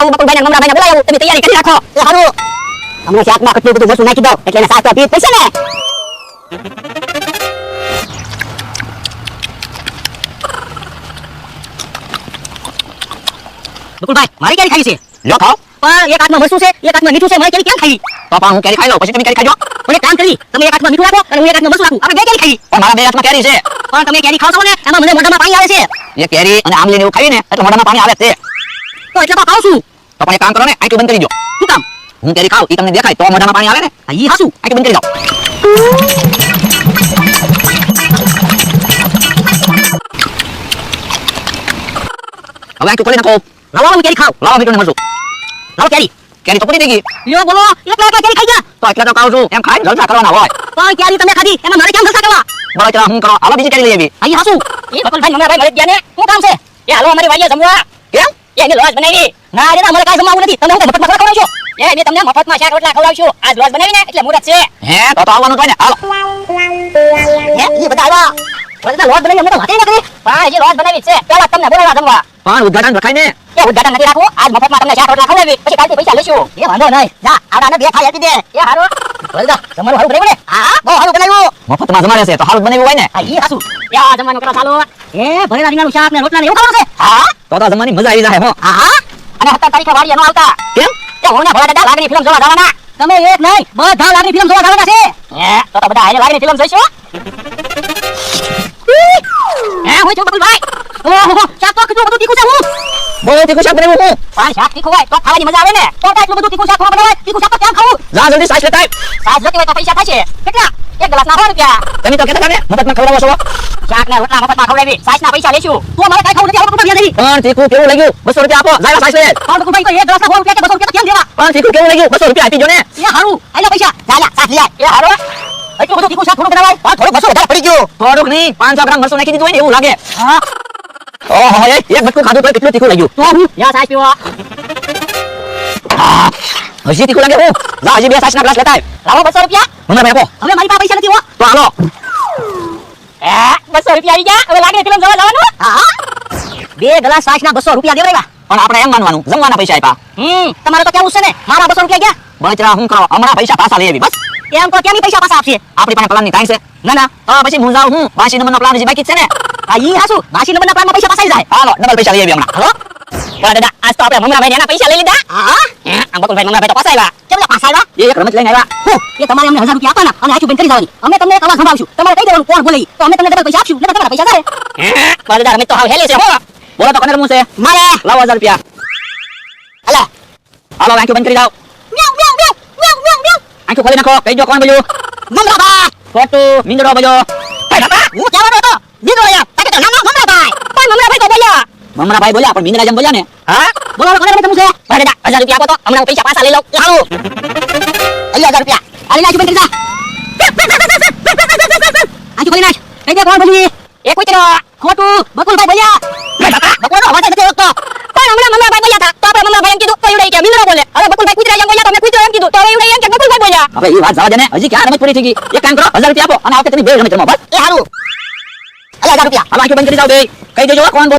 હું બકુલભાઈ ને મમરાભાઈ ને બોલાવું તમે તૈયારી કરી રાખો એ હારું અમને શાકમાં કેટલું બધું વસ્તુ નાખી દો એટલે એને સાસ તો પીત પડશે ને બકુલભાઈ મારી કેરી ખાઈ છે લો ખાઓ પણ એક હાથમાં મરચું છે એક હાથમાં મીઠું છે મને કેરી કેમ ખાઈ તો પણ હું કેરી ખાઈ લઉં પછી તમે કેરી ખાજો પણ એક કામ કરી તમે એક હાથમાં મીઠું રાખો અને હું એક હાથમાં મરચું રાખું આપણે બે કેરી ખાઈ પણ મારા બે હાથમાં કેરી છે પણ તમે કેરી ખાવ છો ને એમાં મને મોઢામાં પાણી આવે છે એ કેરી અને આમલી ને એવું ખાઈને એટલે મોઢામાં પાણી આવે છે તો એટલે તો ખાવ છું તો પણ એક કામ કરો ને આંખ બંધ કરી દો શું કામ હું કેરી ખાવ ઈ તમને દેખાય તો મોઢામાં પાણી આવે ને ઈ હાસુ આંખ બંધ કરી દો હવે આંખ ખોલી નાખો લાવો હું કેરી ખાવ લાવો મીઠું ને મરચું લાવો કેરી કેરી તો પડી ગઈ લ્યો બોલો એકલા કેરી ખાઈ ગયા તો એકલા તો ખાવ છું એમ ખાઈ જલસા કરવાના હોય પણ કેરી તમે ખાધી એમાં મારે કેમ જલસા કરવા બોલો ચલા હું કરો હાલો બીજી કેરી લઈ આવી અહીં હાસુ એ બકુલભાઈ મમરાભાઈ મરે ગયા ને શું કામ છે એ હાલો અમારી વાડીએ જમવા કેમ એની લોજ બનાવી ના રે અમારે કાઈ જમવાનું નથી તમે હું મફતમાં ખવડાવશો એ મે તમને મફતમાં શાક રોટલા ખવડાવશું આજ લોજ બનાવી ને એટલે મુરત છે હે તો આવવાનું થાય ને હાલો હે ઈ બધા આવ્યા બધા લોજ બનાવી અમને તો વાતે ન કરી પણ જે લોજ બનાવી છે પેલા તમને બોલાવવા જમવા પણ ઉદ્ઘાટન રખાય ને એ ઉદ્ઘાટન નથી રાખવું આજ મફતમાં તમને શાક રોટલા ખવડાવી પછી કાલથી પૈસા લેશું એ વાંધો નહીં જા આવડાને બે ખાઈ આપી દે એ હારો બોલદા તમારું હારું બનાવ્યું ને હા બહુ હારું બનાવ્યું મફતમાં જમાડે છે તો હારું બનાવ્યું હોય ને હા ઈ હાસુ યા જમવાનું કરો ચાલો એ ભરેલા રીંગણાનું શાક ને રોટલા ને એવું ખાવાનું છે હા તો જમવાની મજા આવી જાય હો હા અને 17 તારીખે વાડીએ ન આવતા કેમ એ હોને ભોળા દાદા લાગણી ફિલ્મ જોવા જવાના તમે એક નહીં બધા લાગણી ફિલ્મ જોવા જવાના છે હે તો બધા આને લાગણી ફિલ્મ જોઈશું હે હું છું બકુલભાઈ ઓહો શાક તો કેટલું બધું તીખું છે હું બહુ તીખું શાક બનાવ્યું હું પણ શાક તીખું હોય તો ખાવાની મજા આવે ને તો એટલું બધું તીખું શાક બનાવાય તીખું શાક તો કેમ ખાવું જા જલ્દી સાસ લેતા સાસ જોતી હોય તો પૈસા થશે કેટલા એક ગ્લાસ ના 100 રૂપિયા તમે તો કહેતા ને મફતમાં ખવડાવો છો શાક ને રોટલા મફતમાં ખવડાવી સાસ ના પૈસા લેશું તું અમારે કઈ ખાવું નથી આપણે રૂપિયા દેવી પણ તીખું કેવું લાગ્યું 200 રૂપિયા આપો જાય સાસ લે પણ બકુલભાઈ તો એક ગ્લાસ ના 100 રૂપિયા કે 200 રૂપિયા કેમ દેવા પણ તીખું કેવું લાગ્યું 200 રૂપિયા આપી જો ને એ હારું આલે પૈસા જા સાસ લે એ હારું એટલું બધું તીખું શાક થોડું બનાવાય પણ થોડું મરચું વધારે પડી ગયું થોડુંક નહીં 500 ગ્રામ મરચું નાખી દીધું હોય ને એવું લાગે હા ઓહો એક બટકું ખાધું તો કેટલું તીખું લાગ્યું તો હું યા સાસ પીવો હજી તીખું લાગે હું જા હજી બે સાસના ગ્લાસ લેતા લાવો 200 રૂપિયા મને આપો હવે મારી પાસે પૈસા નથી હો તો હાલો 200 રૂપિયા આવી ગયા હવે લાગે ફિલ્મ જોવા જવાનું હા બે ગ્લાસ સાસના 200 રૂપિયા દેવરેવા પણ આપણે એમ માનવાનું જમવાના પૈસા આપ્યા તમારે તો કેવું છે ને મારા 200 રૂપિયા ગયા બચરા હું કરો હમણાં પૈસા પાછા લઈ આવી બસ એમ તો કેમી પૈસા પાછા આપશે આપણી પાસે પ્લાન ની કાઈ છે ના ના તો પછી હું જાઉં હું 82 નંબરનો પ્લાન જે બાકી છે ને આ ઈ હાસુ 82 નંબરના પ્લાનમાં પૈસા પાછા જાય હાલો ડબલ પૈસા લઈ આવી હમણાં હાલો બોલા દાદા આજ તો આપણે મમરાભાઈ એના પૈસા લઈ લીધા હા આ બકુલભાઈ મમરાભાઈ તો પાછા આવ્યા કેમ પાછા આવ્યા એક રમત લઈને આવ્યા હું એ તમારે અમને 1000 રૂપિયા આપવાના અને આચું બંધ કરી જવાની અમે તમને એક અવાજ સંભાળશું તમારે કહી દેવાનું કોણ બોલે તો અમે તમને ડબલ પૈસા આપશું એટલે તમારા પૈસા જાય બોલા દાદા અમે તો હાવ હેલે છે હો બોલો તો કોને રમવું છે મારે લાવો 1000 રૂપિયા હાલો હાલો આંખો બંધ કરી જાઓ મ્યાઉ મ્યાઉ મ્યાઉ મ્યાઉ મ્યાઉ મ્યાઉ આંખો ખોલી નાખો કહી દો કોણ બોલ્યું મમરાભાઈ ફોટો મિંદરો બોલ્યો ભાઈ બાપા હું કહેવાનો હતો મિંદરો આયા તાકે તો નામ મમરાભાઈ પણ મમરાભાઈ તો બોલ્યા મમરાભાઈ બોલ્યા પણ મિંદરા જેમ બોલ્યા ને હા બોલો કોને રમવું છે ભાઈ દાદા 1000 રૂપિયા આપો તો હમણાં પૈસા પાછા લઈ લઉં હાલો અહીંયા 1000 રૂપિયા આલી નાખ બંધ કરી જા આંખો ખોલી નાખ કહી દે કોણ બોલી એ કોઈ તરો ખોટું બકુલભાઈ બોલ્યા ભાઈ બાપા બકુલનો અવાજ નથી આવતો પણ હમણાં મમરાભાઈ બોલ્યા હતા તો આપણે મમરાભાઈ એમ કીધું તો એવડે કે મિંદરો બોલે હવે બકુલભાઈ કુતરા એમ બોલ્યા તો મેં કુતરા એમ કીધું તો એવડે એમ કે બકુલભાઈ બોલ્યા હવે એ વાત જવા દે ને હજી ક્યાં રમત પડી થઈ ગઈ એક કામ કરો 1000 રૂપિયા આપો અને આ વખતે તમે બે રમત રમો બસ એ હારું 1000 રૂપિયા હવે આંખો બંધ કરી જાઓ બે કહી દેજો કોણ